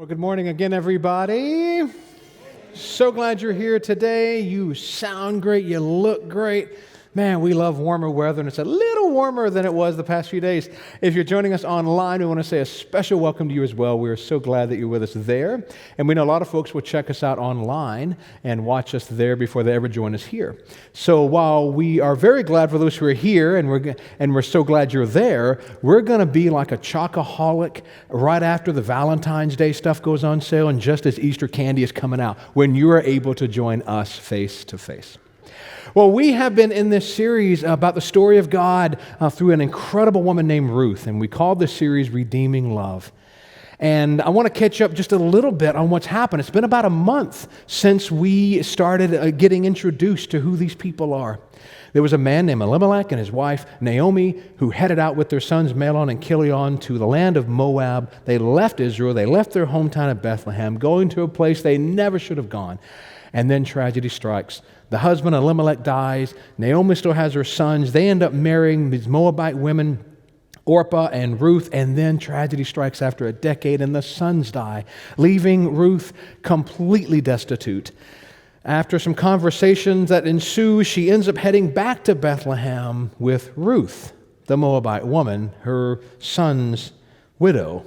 Well, good morning again, everybody. So glad you're here today. You sound great. You look great. Man, we love warmer weather, and it's a little warmer than it was the past few days. If you're joining us online, we want to say a special welcome to you as well. We're so glad that you're with us there. And we know a lot of folks will check us out online and watch us there before they ever join us here. So while we are very glad for those who are here, and we're so glad you're there, we're going to be like a chocoholic right after the Valentine's Day stuff goes on sale and just as Easter candy is coming out when you are able to join us face to face. Well, we have been in this series about the story of God through an incredible woman named Ruth, and we called this series Redeeming Love. And I want to catch up just a little bit on what's happened. It's been about a month since we started getting introduced to who these people are. There was a man named Elimelech and his wife Naomi who headed out with their sons Mahlon and Chilion to the land of Moab. They left Israel. They left their hometown of Bethlehem, going to a place they never should have gone. And then tragedy strikes. The husband, Elimelech, dies. Naomi still has her sons. They end up marrying these Moabite women, Orpah and Ruth, and then tragedy strikes after a decade, and the sons die, leaving Ruth completely destitute. After some conversations that ensue, she ends up heading back to Bethlehem with Ruth, the Moabite woman, her son's widow.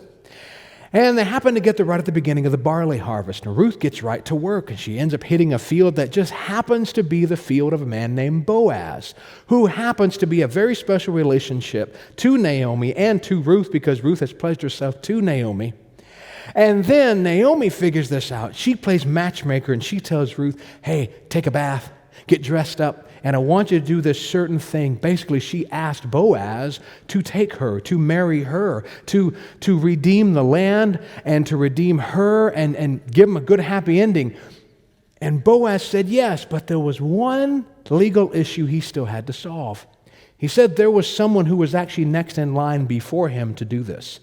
And they happen to get there right at the beginning of the barley harvest. And Ruth gets right to work, and she ends up hitting a field that just happens to be the field of a man named Boaz, who happens to be a very special relationship to Naomi and to Ruth because Ruth has pledged herself to Naomi. And then Naomi figures this out. She plays matchmaker, and she tells Ruth, hey, take a bath, get dressed up, and I want you to do this certain thing. Basically, she asked Boaz to take her, to marry her, to redeem the land and to redeem her and give him a good, happy ending. And Boaz said yes, but there was one legal issue he still had to solve. He said there was someone who was actually next in line before him to do this.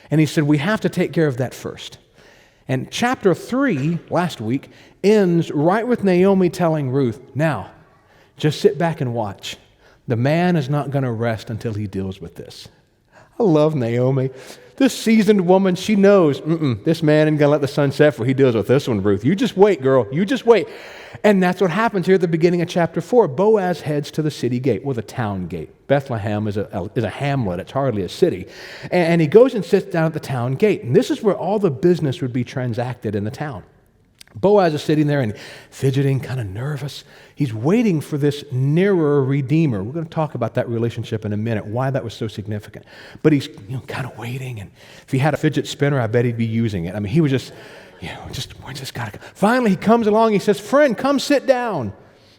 And he said, we have to take care of that first. And chapter 3, last week, ends right with Naomi telling Ruth, now, just sit back and watch. The man is not going to rest until he deals with this. I love Naomi. This seasoned woman, she knows, this man ain't going to let the sun set before he deals with this one, Ruth. You just wait, girl. You just wait. And that's what happens here at the beginning of chapter 4. Boaz heads to the city gate, or the town gate. Bethlehem is a hamlet. It's hardly a city. And he goes and sits down at the town gate. And this is where all the business would be transacted in the town. Boaz is sitting there and fidgeting, kind of nervous. He's waiting for this nearer redeemer. We're going to talk about that relationship in a minute, why that was so significant. But he's kind of waiting, and if he had a fidget spinner, I bet he'd be using it. I mean, he was just, we just got to. Finally, he comes along. He says, "Friend, come sit down."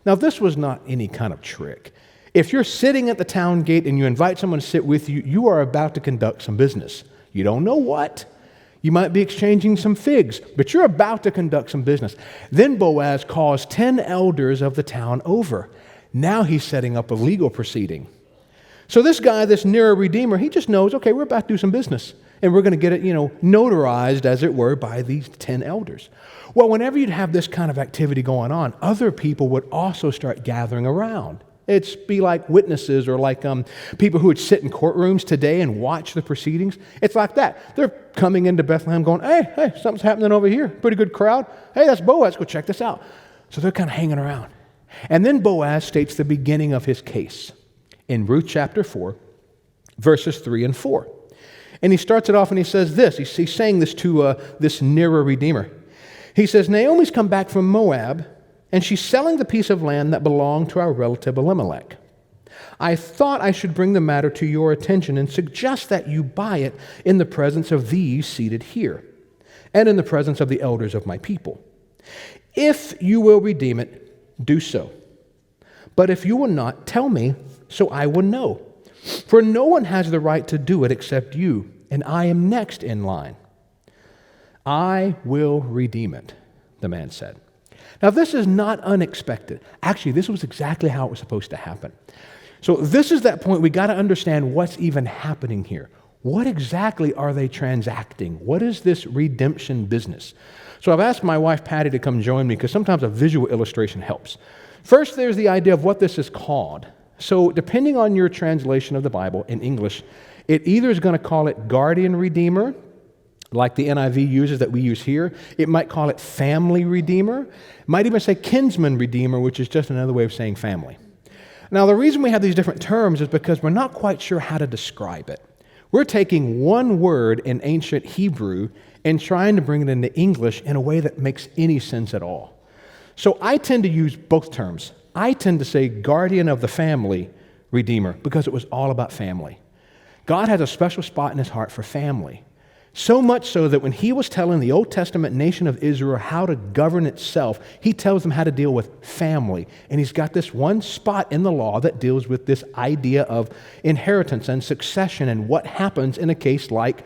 Now, this was not any kind of trick. If you're sitting at the town gate and you invite someone to sit with you, you are about to conduct some business. You don't know what. You might be exchanging some figs, but you're about to conduct some business. Then Boaz calls 10 elders of the town over. Now he's setting up a legal proceeding. So this guy, this nearer redeemer, he just knows, okay, we're about to do some business. And we're going to get it, notarized, as it were, by these 10 elders. Well, whenever you'd have this kind of activity going on, other people would also start gathering around. It'd be like witnesses or like people who would sit in courtrooms today and watch the proceedings. It's like that. They're coming into Bethlehem going, hey, something's happening over here. Pretty good crowd. Hey, that's Boaz. Go check this out. So they're kind of hanging around. And then Boaz states the beginning of his case in Ruth chapter 4, verses 3 and 4. And he starts it off and he says this. He's saying this to this nearer redeemer. He says, Naomi's come back from Moab, and she's selling the piece of land that belonged to our relative Elimelech. I thought I should bring the matter to your attention and suggest that you buy it in the presence of these seated here, and in the presence of the elders of my people. If you will redeem it, do so. But if you will not, tell me, so I will know. For no one has the right to do it except you, and I am next in line. I will redeem it, the man said. Now, this is not unexpected. Actually, this was exactly how it was supposed to happen. So this is that point we got to understand what's even happening here. What exactly are they transacting? What is this redemption business? So I've asked my wife, Patty, to come join me because sometimes a visual illustration helps. First, there's the idea of what this is called. So depending on your translation of the Bible in English, it either is going to call it guardian redeemer, like the NIV uses that we use here. It might call it family redeemer. It might even say kinsman redeemer, which is just another way of saying family. Now, the reason we have these different terms is because we're not quite sure how to describe it. We're taking one word in ancient Hebrew and trying to bring it into English in a way that makes any sense at all. So I tend to use both terms. I tend to say guardian of the family redeemer because it was all about family. God has a special spot in his heart for family. So much so that when he was telling the Old Testament nation of Israel how to govern itself, he tells them how to deal with family. And he's got this one spot in the law that deals with this idea of inheritance and succession and what happens in a case like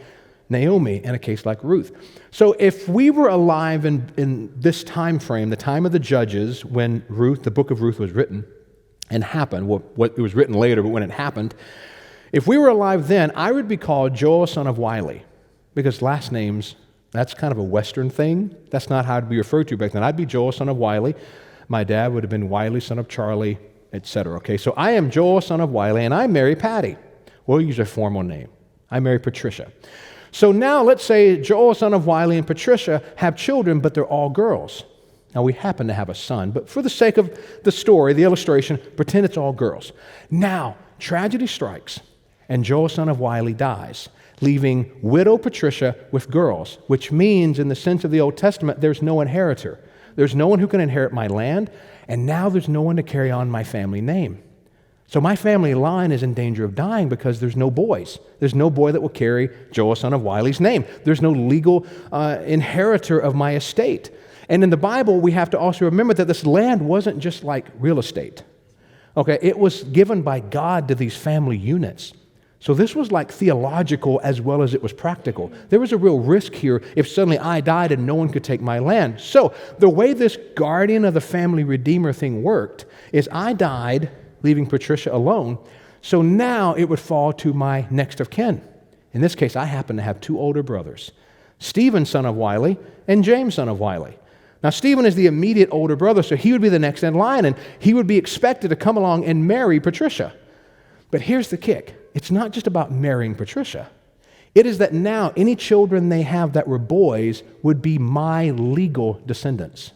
Naomi and a case like Ruth. So if we were alive in this time frame, the time of the Judges, when the book of Ruth was written and happened, it was written later, but when it happened, if we were alive then, I would be called Joel, son of Wiley. Because last names, that's kind of a Western thing. That's not how I'd be referred to back then. I'd be Joel, son of Wiley. My dad would have been Wiley, son of Charlie, etc. Okay, so I am Joel, son of Wiley, and I marry Patty. We'll use a formal name. I marry Patricia. So now let's say Joel, son of Wiley, and Patricia have children, but they're all girls. Now we happen to have a son, but for the sake of the story, the illustration, pretend it's all girls. Now, tragedy strikes, and Joel, son of Wiley, dies, leaving widow Patricia with girls, which means in the sense of the Old Testament, there's no inheritor. There's no one who can inherit my land, and now there's no one to carry on my family name. So my family line is in danger of dying because there's no boys. There's no boy that will carry Joel, son of Wiley's name. There's no legal inheritor of my estate. And in the Bible, we have to also remember that this land wasn't just like real estate. Okay, it was given by God to these family units. So this was like theological as well as it was practical. There was a real risk here if suddenly I died and no one could take my land. So the way this guardian of the family redeemer thing worked is I died, leaving Patricia alone. So now it would fall to my next of kin. In this case, I happen to have two older brothers, Stephen, son of Wiley, and James, son of Wiley. Now, Stephen is the immediate older brother, so he would be the next in line, and he would be expected to come along and marry Patricia. But here's the kick. It's not just about marrying Patricia. It is that now any children they have that were boys would be my legal descendants.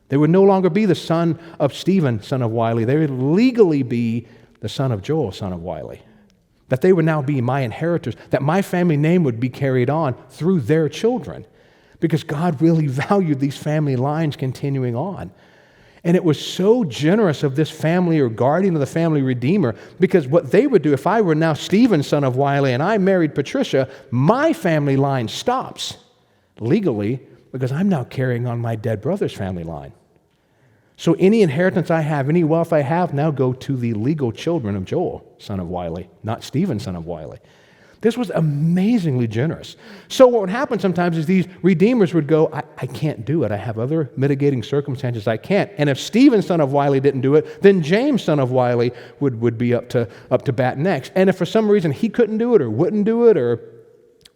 They would no longer be the son of Stephen, son of Wiley. They would legally be the son of Joel, son of Wiley. That they would now be my inheritors, that my family name would be carried on through their children, because God really valued these family lines continuing on. And it was so generous of this family or guardian of the family redeemer, because what they would do, if I were now Stephen, son of Wiley, and I married Patricia, my family line stops legally because I'm now carrying on my dead brother's family line. So any inheritance I have, any wealth I have, now go to the legal children of Joel, son of Wiley, not Stephen, son of Wiley. This was amazingly generous. So what would happen sometimes is these redeemers would go, I can't do it. I have other mitigating circumstances. I can't. And if Stephen, son of Wiley, didn't do it, then James, son of Wiley, would be up to bat next. And if for some reason he couldn't do it or wouldn't do it or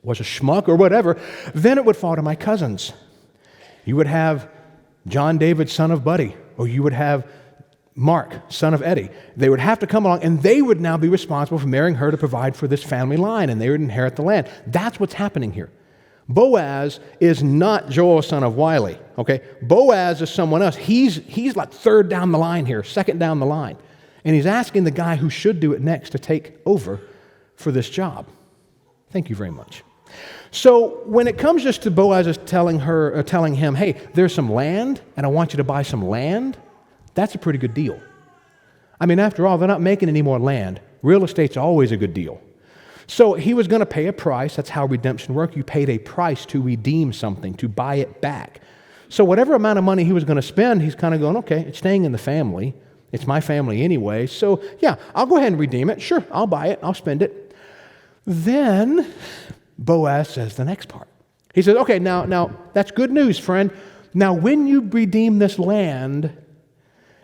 was a schmuck or whatever, then it would fall to my cousins. You would have John David, son of Buddy, or you would have Mark, son of Eddie. They would have to come along, and they would now be responsible for marrying her to provide for this family line, and they would inherit the land. That's what's happening here. Boaz is not Joel, son of Wiley, okay? Boaz is someone else. He's like third down the line here, second down the line. And he's asking the guy who should do it next to take over for this job. Thank you very much. So when it comes just to Boaz is telling him, hey, there's some land, and I want you to buy some land, that's a pretty good deal. I mean, after all, they're not making any more land. Real estate's always a good deal. So he was going to pay a price. That's how redemption worked. You paid a price to redeem something, to buy it back. So whatever amount of money he was going to spend, he's kind of going, okay, it's staying in the family. It's my family anyway. So yeah, I'll go ahead and redeem it. Sure, I'll buy it. I'll spend it. Then Boaz says the next part. He says, okay, now that's good news, friend. Now when you redeem this land,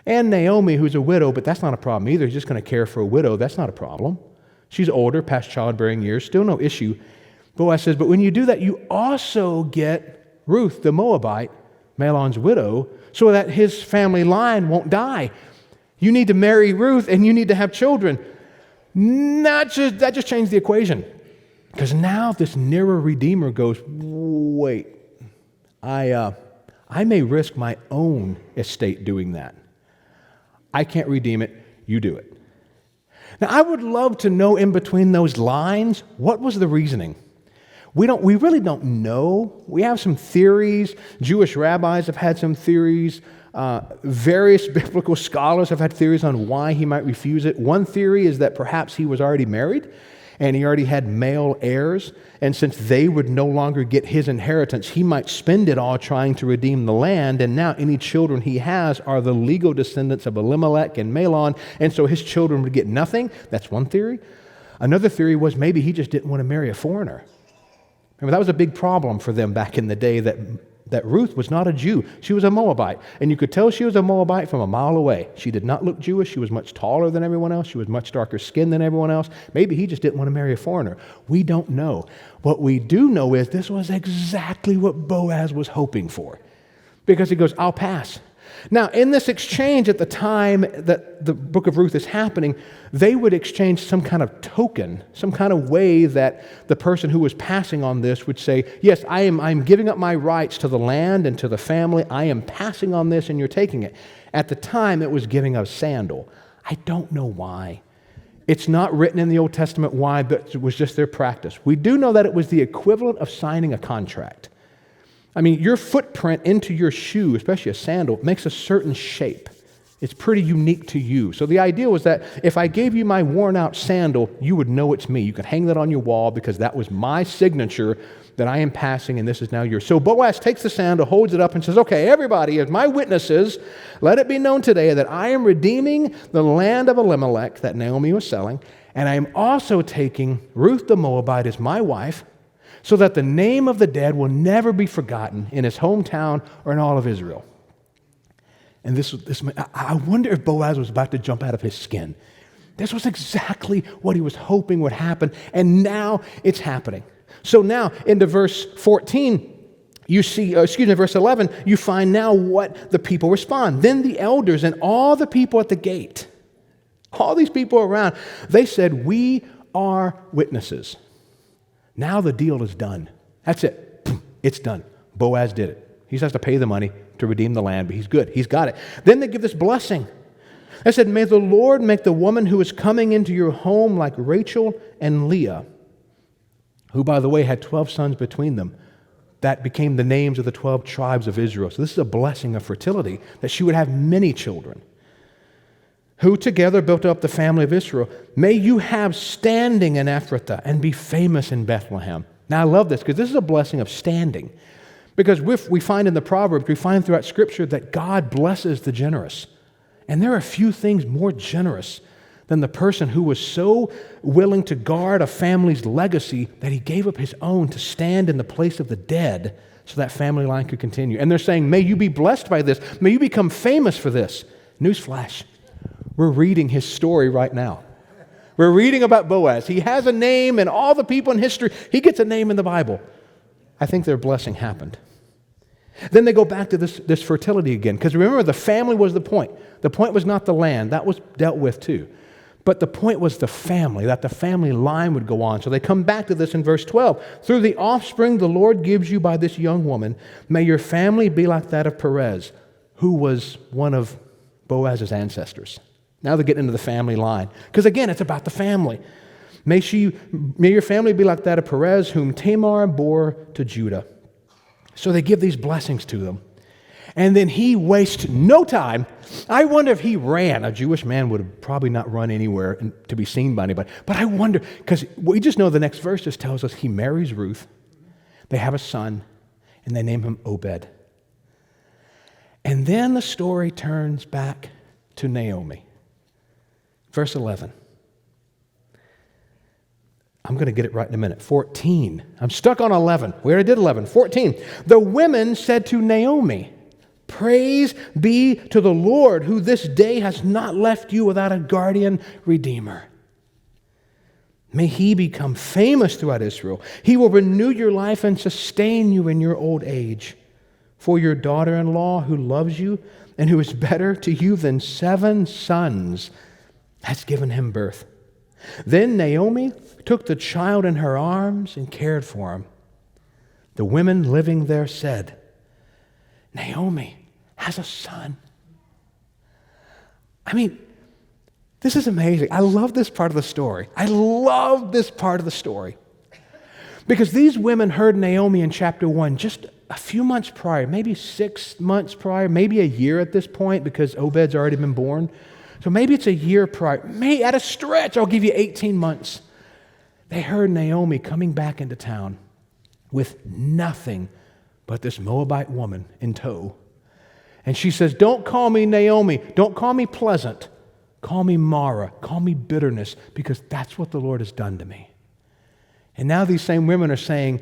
and Naomi, who's a widow, but that's not a problem either. He's just going to care for a widow. That's not a problem. She's older, past childbearing years, still no issue. Boaz says, but when you do that, you also get Ruth, the Moabite, Mahlon's widow, so that his family line won't die. You need to marry Ruth, and you need to have children. That just changed the equation. Because now this nearer redeemer goes, wait, I may risk my own estate doing that. I can't redeem it, you do it. Now, I would love to know in between those lines, what was the reasoning? We really don't know. We have some theories. Jewish rabbis have had some theories. Various biblical scholars have had theories on why he might refuse it. One theory is that perhaps he was already married and he already had male heirs, and since they would no longer get his inheritance, he might spend it all trying to redeem the land, and now any children he has are the legal descendants of Elimelech and Mahlon, and so his children would get nothing. That's one theory. Another theory was maybe he just didn't want to marry a foreigner. Remember, that was a big problem for them back in the day, that Ruth was not a Jew. She was a Moabite. And you could tell she was a Moabite from a mile away. She did not look Jewish. She was much taller than everyone else. She was much darker skinned than everyone else. Maybe he just didn't want to marry a foreigner. We don't know. What we do know is this was exactly what Boaz was hoping for. Because he goes, I'll pass. Now, in this exchange at the time that the book of Ruth is happening, they would exchange some kind of token, some kind of way that the person who was passing on this would say, yes, I'm giving up my rights to the land and to the family. I am passing on this and you're taking it. At the time, it was giving a sandal. I don't know why. It's not written in the Old Testament why, but it was just their practice. We do know that it was the equivalent of signing a contract. I mean, your footprint into your shoe, especially a sandal, makes a certain shape. It's pretty unique to you. So the idea was that if I gave you my worn out sandal, you would know it's me. You could hang that on your wall because that was my signature that I am passing and this is now yours. So Boaz takes the sandal, holds it up and says, okay, everybody, as my witnesses, let it be known today that I am redeeming the land of Elimelech that Naomi was selling, and I am also taking Ruth the Moabite as my wife, so that the name of the dead will never be forgotten in his hometown or in all of Israel. And I wonder if Boaz was about to jump out of his skin. This was exactly what he was hoping would happen, and now it's happening. So now, into verse 14, verse 11, you find now what the people respond. Then the elders and all the people at the gate, all these people around, they said, we are witnesses. Now the deal is done. That's it. It's done. Boaz did it. He just has to pay the money to redeem the land, but he's good. He's got it. Then they give this blessing. They said, may the Lord make the woman who is coming into your home like Rachel and Leah, who, by the way, had 12 sons between them. That became the names of the 12 tribes of Israel. So this is a blessing of fertility, that she would have many children, who together built up the family of Israel. May you have standing in Ephrathah and be famous in Bethlehem. Now I love this because this is a blessing of standing. Because we find in the Proverbs, we find throughout Scripture that God blesses the generous. And there are few things more generous than the person who was so willing to guard a family's legacy that he gave up his own to stand in the place of the dead so that family line could continue. And they're saying, may you be blessed by this. May you become famous for this. Newsflash. We're reading his story right now. We're reading about Boaz. He has a name, and all the people in history, he gets a name in the Bible. I think their blessing happened. Then they go back to this fertility again, because remember, the family was the point. The point was not the land. That was dealt with too. But the point was the family, that the family line would go on. So they come back to this in verse 12. Through the offspring the Lord gives you by this young woman, may your family be like that of Perez, who was one of Boaz's ancestors. Now they're getting into the family line. Because again, it's about the family. May your family be like that of Perez, whom Tamar bore to Judah. So they give these blessings to them. And then he wastes no time. I wonder if he ran. A Jewish man would have probably not run anywhere to be seen by anybody. But I wonder, because we just know the next verse just tells us he marries Ruth. They have a son, and they name him Obed. And then the story turns back to Naomi. Verse 11. I'm going to get it right in a minute. 14. I'm stuck on 11. We already did 11. 14. The women said to Naomi, praise be to the Lord, who this day has not left you without a guardian redeemer. May he become famous throughout Israel. He will renew your life and sustain you in your old age. For your daughter-in-law, who loves you and who is better to you than 7 sons, has given him birth. Then Naomi took the child in her arms and cared for him. The women living there said, Naomi has a son. I mean, this is amazing. I love this part of the story. I love this part of the story. Because these women heard Naomi in chapter 1 just a few months prior, maybe 6 months prior, maybe a year at this point because Obed's already been born. So maybe it's a year prior. Maybe at a stretch, I'll give you 18 months. They heard Naomi coming back into town with nothing but this Moabite woman in tow. And she says, don't call me Naomi. Don't call me pleasant. Call me Mara. Call me bitterness, because that's what the Lord has done to me. And now these same women are saying,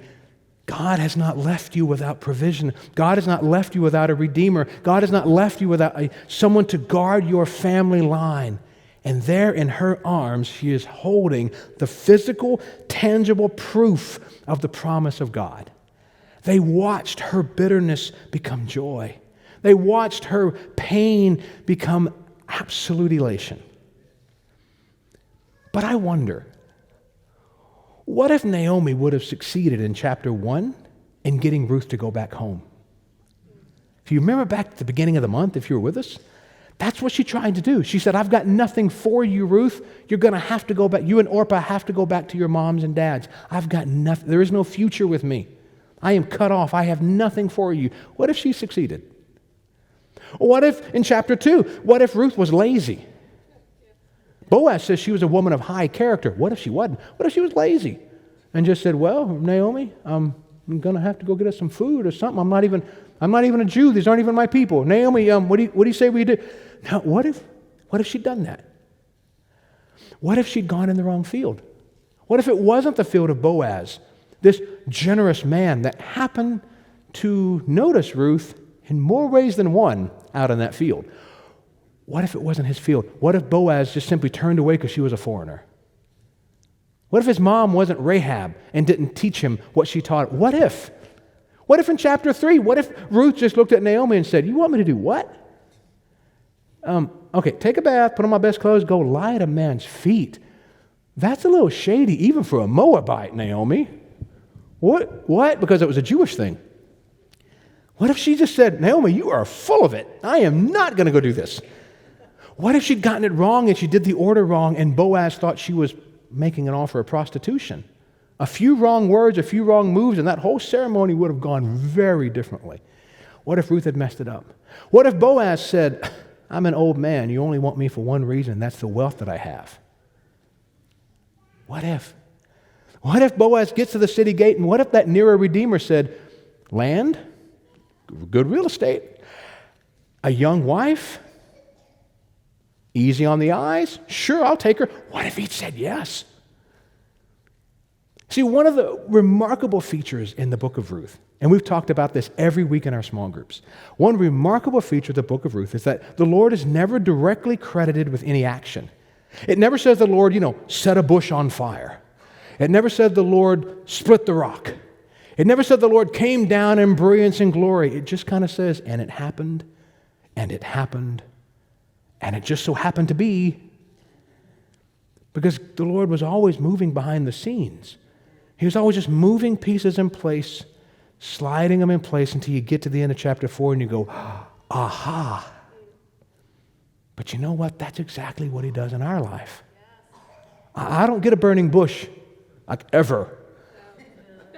God has not left you without provision. God has not left you without a redeemer. God has not left you without someone to guard your family line. And there in her arms, she is holding the physical, tangible proof of the promise of God. They watched her bitterness become joy. They watched her pain become absolute elation. But I wonder, what if Naomi would have succeeded in chapter 1 in getting Ruth to go back home? If you remember back at the beginning of the month, if you were with us, that's what she tried to do. She said, I've got nothing for you, Ruth. You're going to have to go back. You and Orpah have to go back to your moms and dads. I've got nothing. There is no future with me. I am cut off. I have nothing for you. What if she succeeded? What if in chapter 2, what if Ruth was lazy? Boaz says she was a woman of high character. What if she wasn't? What if she was lazy and just said, well, Naomi, I'm going to have to go get us some food or something. I'm not even a Jew. These aren't even my people. Naomi, what do you say we do? Now, what if she'd done that? What if she'd gone in the wrong field? What if it wasn't the field of Boaz, this generous man that happened to notice Ruth in more ways than one out in that field? What if it wasn't his field? What if Boaz just simply turned away because she was a foreigner? What if his mom wasn't Rahab and didn't teach him what she taught? What if? What if in chapter 3, what if Ruth just looked at Naomi and said, you want me to do what? Okay, take a bath, put on my best clothes, go lie at a man's feet. That's a little shady even for a Moabite, Naomi. What? Because it was a Jewish thing. What if she just said, Naomi, you are full of it. I am not going to go do this. What if she'd gotten it wrong and she did the order wrong and Boaz thought she was making an offer of prostitution? A few wrong words, a few wrong moves, and that whole ceremony would have gone very differently. What if Ruth had messed it up? What if Boaz said, I'm an old man. You only want me for one reason. That's the wealth that I have. What if? What if Boaz gets to the city gate, and what if that nearer redeemer said, land, good real estate, a young wife, easy on the eyes, sure, I'll take her. What if he'd said yes? See, one of the remarkable features in the book of Ruth, and we've talked about this every week in our small groups, one remarkable feature of the book of Ruth is that the Lord is never directly credited with any action. It never says the Lord, set a bush on fire. It never said the Lord split the rock. It never said the Lord came down in brilliance and glory. It just kind of says, and it happened, and it happened, and it just so happened to be, because the Lord was always moving behind the scenes. He was always just moving pieces in place, sliding them in place until you get to the end of chapter 4 and you go, aha. But you know what? That's exactly what he does in our life. I don't get a burning bush, like ever.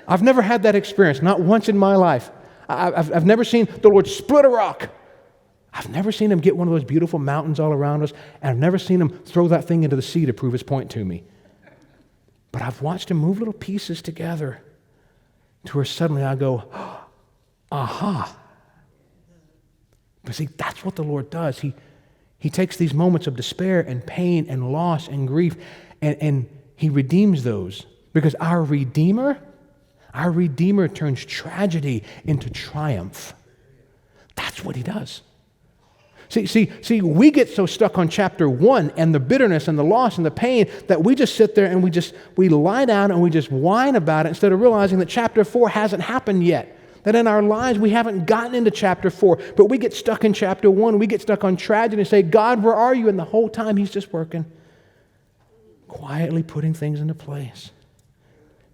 I've never had that experience, not once in my life. I've never seen the Lord split a rock. I've never seen him get one of those beautiful mountains all around us, and I've never seen him throw that thing into the sea to prove his point to me. But I've watched him move little pieces together to where suddenly I go, aha. But see, that's what the Lord does. He takes these moments of despair and pain and loss and grief, and he redeems those. Because our Redeemer turns tragedy into triumph. That's what he does. See, we get so stuck on chapter 1 and the bitterness and the loss and the pain that we just sit there and we lie down and we just whine about it instead of realizing that chapter 4 hasn't happened yet. That in our lives we haven't gotten into chapter 4, but we get stuck in chapter 1. We get stuck on tragedy and say, God, where are you? And the whole time he's just working quietly putting things into place,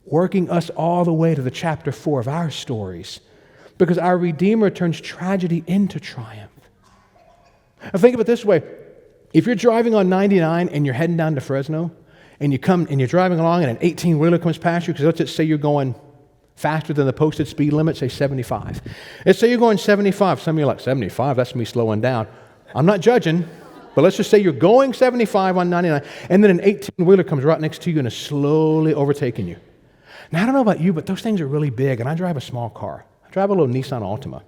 working us all the way to the chapter 4 of our stories, because our Redeemer turns tragedy into triumph. Now think of it this way. If you're driving on 99 and you're heading down to Fresno, and you're driving along and an 18-wheeler comes past you, because let's just say you're going faster than the posted speed limit, say 75. Let's say you're going 75. Some of you are like, 75? That's me slowing down. I'm not judging, but let's just say you're going 75 on 99, and then an 18-wheeler comes right next to you and is slowly overtaking you. Now, I don't know about you, but those things are really big, and I drive a small car. I drive a little Nissan Altima.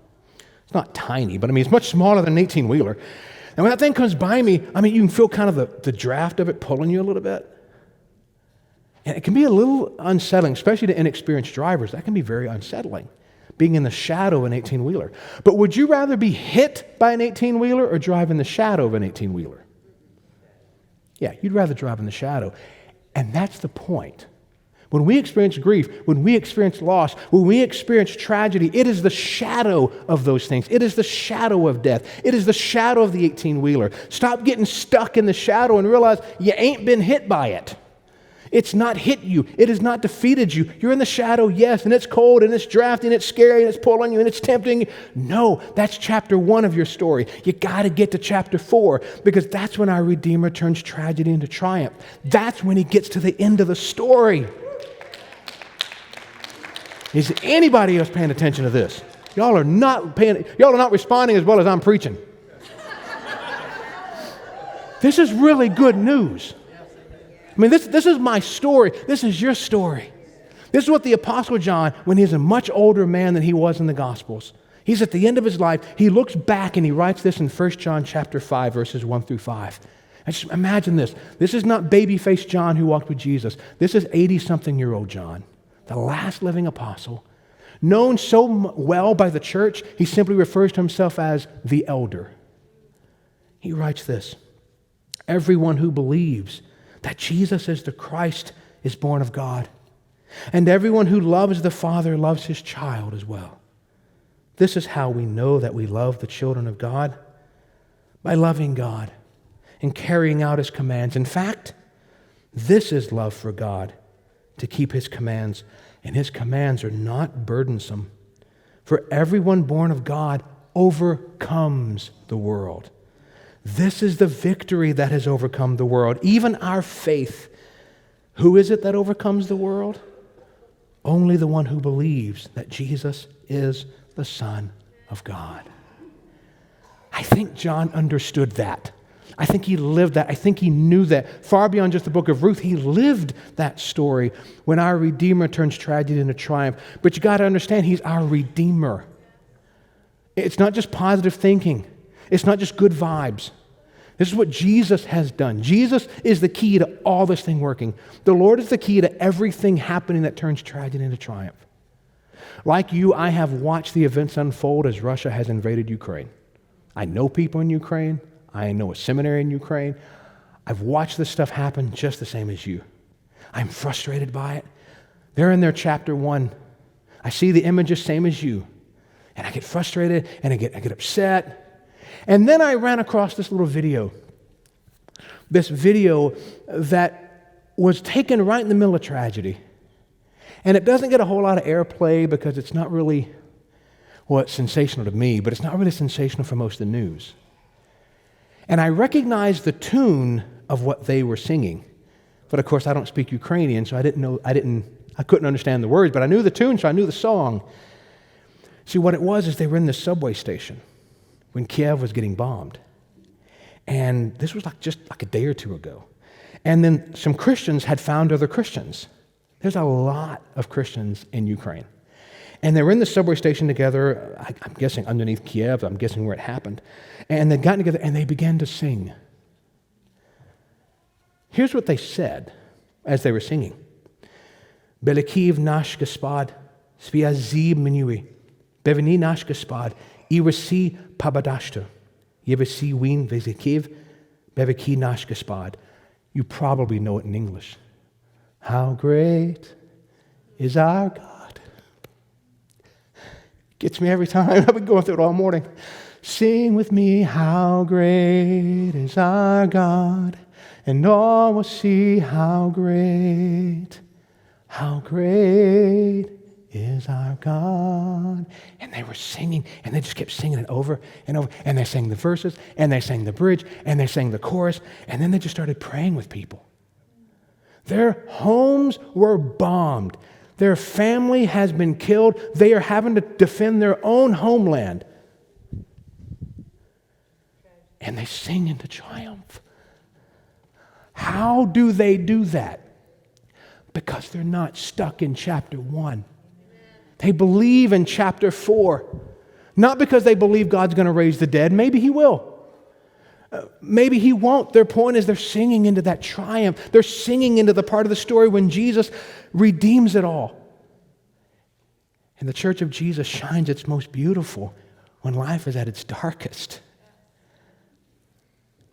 It's not tiny, but I mean, it's much smaller than an 18-wheeler. And when that thing comes by me, I mean, you can feel kind of the draft of it pulling you a little bit. And it can be a little unsettling, especially to inexperienced drivers. That can be very unsettling, being in the shadow of an 18-wheeler. But would you rather be hit by an 18-wheeler or drive in the shadow of an 18-wheeler? Yeah, you'd rather drive in the shadow. And that's the point. When we experience grief, when we experience loss, when we experience tragedy, it is the shadow of those things. It is the shadow of death. It is the shadow of the 18-wheeler. Stop getting stuck in the shadow and realize you ain't been hit by it. It's not hit you. It has not defeated you. You're in the shadow, yes, and it's cold, and it's drafty, and it's scary, and it's pulling you, and it's tempting. No, that's chapter 1 of your story. You got to get to chapter 4, because that's when our Redeemer turns tragedy into triumph. That's when he gets to the end of the story. Is anybody else paying attention to this? Y'all are not responding as well as I'm preaching. This is really good news. I mean, this is my story. This is your story. This is what the Apostle John, when he's a much older man than he was in the Gospels, he's at the end of his life, he looks back and he writes this in 1 John chapter 5, verses 1 through 5. And just imagine this. This is not baby-faced John who walked with Jesus. This is 80-something-year-old John, the last living apostle, known so well by the church, he simply refers to himself as the elder. He writes this: everyone who believes that Jesus is the Christ is born of God, and everyone who loves the Father loves his child as well. This is how we know that we love the children of God, by loving God and carrying out his commands. In fact, this is love for God, to keep his commands, and his commands are not burdensome. For everyone born of God overcomes the world. This is the victory that has overcome the world, even our faith. Who is it that overcomes the world? Only the one who believes that Jesus is the Son of God. I think John understood that. I think he lived that. I think he knew that. Far beyond just the book of Ruth, he lived that story when our Redeemer turns tragedy into triumph. But you got to understand, he's our Redeemer. It's not just positive thinking. It's not just good vibes. This is what Jesus has done. Jesus is the key to all this thing working. The Lord is the key to everything happening that turns tragedy into triumph. Like you, I have watched the events unfold as Russia has invaded Ukraine. I know people in Ukraine. I know a seminary in Ukraine. I've watched this stuff happen just the same as you. I'm frustrated by it. They're in their chapter 1. I see the images same as you. And I get frustrated and I get upset. And then I ran across this little video. This video that was taken right in the middle of tragedy. And it doesn't get a whole lot of airplay because it's not really, well, it's sensational to me, but it's not really sensational for most of the news. And I recognized the tune of what they were singing. But of course, I don't speak Ukrainian, so I couldn't understand the words, but I knew the tune, so I knew the song. See, what it was is they were in the subway station when Kiev was getting bombed. And this was just like a day or two ago. And then some Christians had found other Christians. There's a lot of Christians in Ukraine. And they were in the subway station together, I'm guessing underneath Kiev, I'm guessing where it happened. And they'd gotten together and they began to sing. Here's what they said as they were singing. Belekiv nash Gospod, Sviazib minui, Beveni nash Gospod, Iwasi pabadashto, Yevasi win vezekiv, Beveki nash Gospod. You probably know it in English. How great is our God. Gets me every time. I've been going through it all morning. Sing with me, how great is our God. and all will see how great is our God. And they were singing, and they just kept singing it over and over. And they sang the verses, and they sang the bridge, and they sang the chorus, and then they just started praying with people. Their homes were bombed. Their family has been killed. They are having to defend their own homeland. And they sing into triumph. How do they do that? Because they're not stuck in chapter 1. They believe in chapter 4. Not because they believe God's going to raise the dead. Maybe He will. Maybe He won't. Their point is they're singing into that triumph. They're singing into the part of the story when Jesus redeems it all. And the church of Jesus shines its most beautiful when life is at its darkest.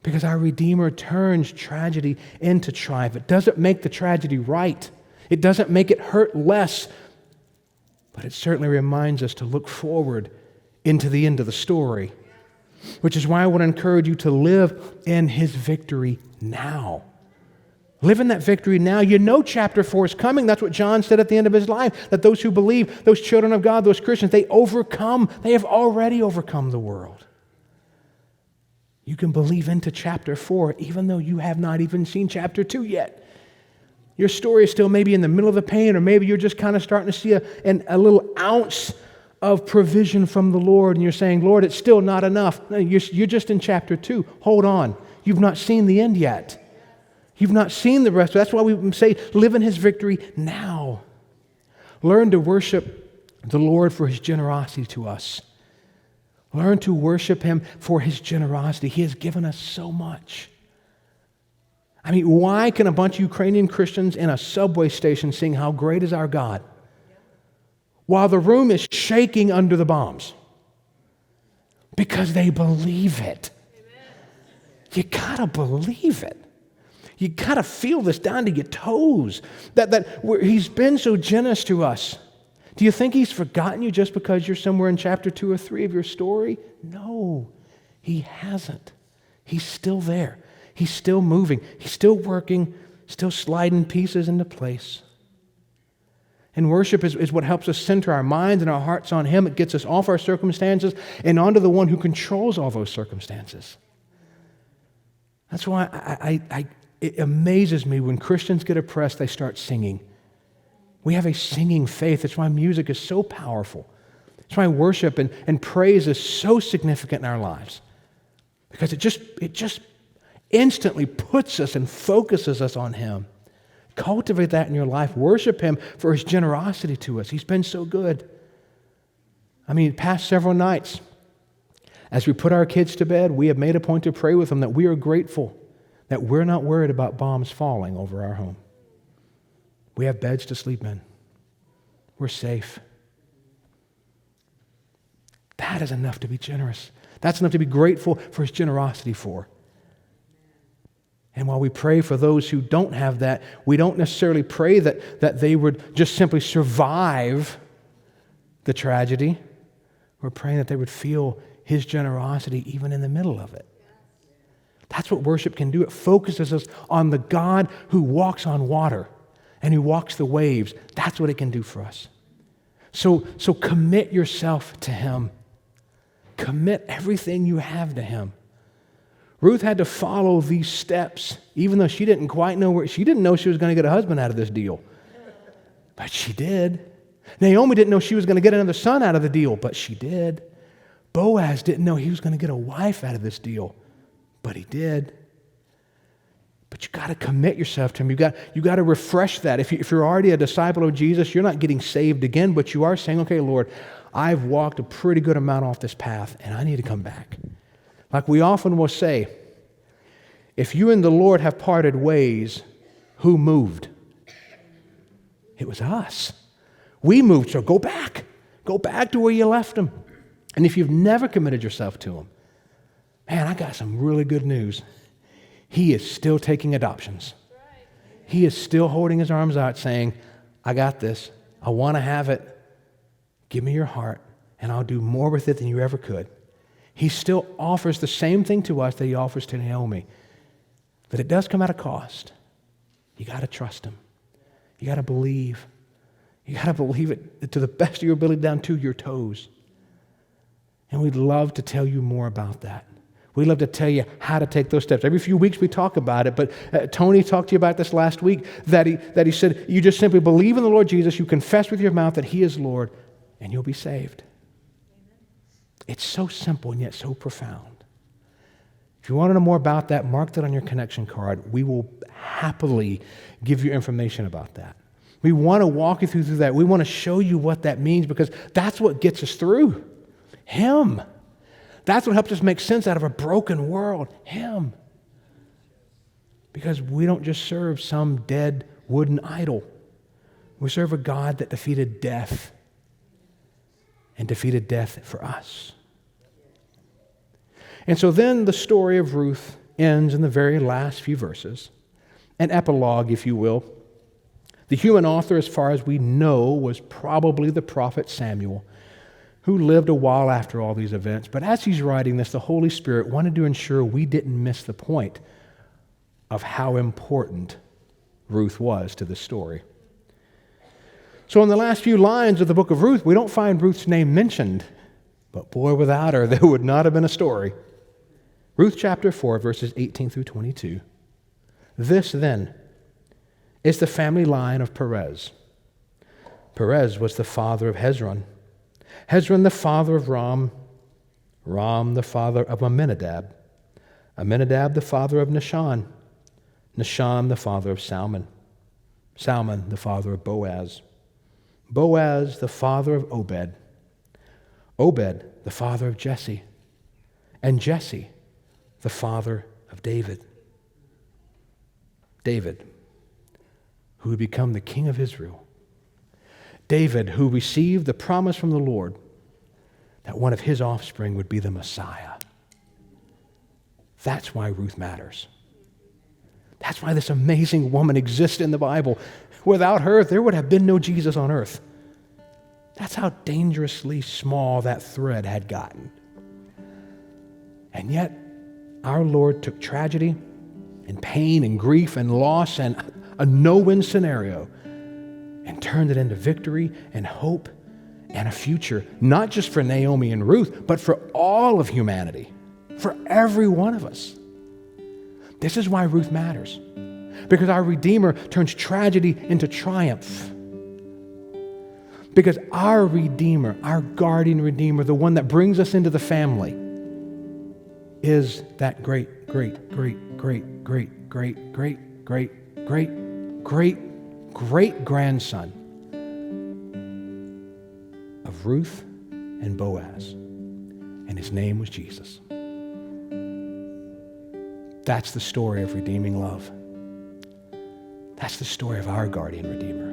Because our Redeemer turns tragedy into triumph. It doesn't make the tragedy right. It doesn't make it hurt less. But it certainly reminds us to look forward into the end of the story. Which is why I want to encourage you to live in His victory now. Live in that victory now. You know chapter 4 is coming. That's what John said at the end of his life. That those who believe, those children of God, those Christians, they overcome. They have already overcome the world. You can believe into chapter 4 even though you have not even seen chapter 2 yet. Your story is still maybe in the middle of the pain, or maybe you're just kind of starting to see a little ounce of provision from the Lord, and you're saying, Lord, it's still not enough. No, you're just in chapter 2. Hold on. You've not seen the end yet. You've not seen the rest. That's why we say live in His victory now. Learn to worship the Lord for His generosity to us. Learn to worship Him for His generosity. He has given us so much. I mean, why can a bunch of Ukrainian Christians in a subway station sing "How Great Is Our God" while the room is shaking under the bombs? Because they believe it. You gotta believe it. You gotta feel this down to your toes. That He's been so generous to us. Do you think He's forgotten you just because you're somewhere in chapter 2 or 3 of your story? No, He hasn't. He's still there. He's still moving. He's still working, still sliding pieces into place. And worship is what helps us center our minds and our hearts on Him. It gets us off our circumstances and onto the one who controls all those circumstances. That's why it amazes me when Christians get oppressed, they start singing. We have a singing faith. That's why music is so powerful. That's why worship and praise is so significant in our lives. Because it just instantly puts us and focuses us on Him. Cultivate that in your life. Worship Him for His generosity to us. He's been so good. I mean, past several nights, as we put our kids to bed, we have made a point to pray with them that we are grateful that we're not worried about bombs falling over our home. We have beds to sleep in. We're safe. That is enough to be generous. That's enough to be grateful for His generosity for. And while we pray for those who don't have that, we don't necessarily pray that they would just simply survive the tragedy. We're praying that they would feel His generosity even in the middle of it. That's what worship can do. It focuses us on the God who walks on water and who walks the waves. That's what it can do for us. So commit yourself to Him. Commit everything you have to Him. Ruth had to follow these steps, even though she didn't quite know she didn't know she was going to get a husband out of this deal. But she did. Naomi didn't know she was going to get another son out of the deal, but she did. Boaz didn't know he was going to get a wife out of this deal, but he did. But you got to commit yourself to Him. You got to refresh that. If you're already a disciple of Jesus, you're not getting saved again, but you are saying, okay, Lord, I've walked a pretty good amount off this path, and I need to come back. Like we often will say, if you and the Lord have parted ways, who moved? It was us. We moved, so go back. Go back to where you left Him. And if you've never committed yourself to Him, man, I got some really good news. He is still taking adoptions. He is still holding His arms out saying, I got this. I want to have it. Give me your heart, and I'll do more with it than you ever could. He still offers the same thing to us that He offers to Naomi. But it does come at a cost. You got to trust him. You got to believe. You got to believe it to the best of your ability down to your toes. And we'd love to tell you more about that. We'd love to tell you how to take those steps. Every few weeks we talk about it, but Tony talked to you about this last week, that he said, you just simply believe in the Lord Jesus, you confess with your mouth that he is Lord, and you'll be saved. It's so simple and yet so profound. If you want to know more about that, mark that on your connection card. We will happily give you information about that. We want to walk you through that. We want to show you what that means, because that's what gets us through. Him. That's what helps us make sense out of a broken world. Him. Because we don't just serve some dead wooden idol. We serve a God that defeated death, and defeated death for us. And so then the story of Ruth ends in the very last few verses. An epilogue, if you will. The human author, as far as we know, was probably the prophet Samuel, who lived a while after all these events. But as he's writing this, the Holy Spirit wanted to ensure we didn't miss the point of how important Ruth was to the story. So in the last few lines of the book of Ruth, we don't find Ruth's name mentioned. But boy, without her, there would not have been a story. Ruth chapter 4, verses 18 through 22. This, then, is the family line of Perez. Perez was the father of Hezron. Hezron the father of Ram. Ram the father of Amminadab. Amminadab the father of Nahshon. Nahshon the father of Salmon. Salmon the father of Boaz. Boaz the father of Obed. Obed the father of Jesse. And Jesse the father of David. David, who would become the king of Israel. David, who received the promise from the Lord that one of his offspring would be the Messiah. That's why Ruth matters. That's why this amazing woman exists in the Bible. Without her, there would have been no Jesus on earth. That's how dangerously small that thread had gotten. And yet, our Lord took tragedy and pain and grief and loss and a no-win scenario and turned it into victory and hope and a future, not just for Naomi and Ruth, but for all of humanity, for every one of us. This is why Ruth matters, because our Redeemer turns tragedy into triumph. Because our Redeemer, our guardian Redeemer, the one that brings us into the family, is that great, great, great, great, great, great, great, great, great, great, great grandson of Ruth and Boaz. And his name was Jesus. That's the story of redeeming love. That's the story of our guardian Redeemer.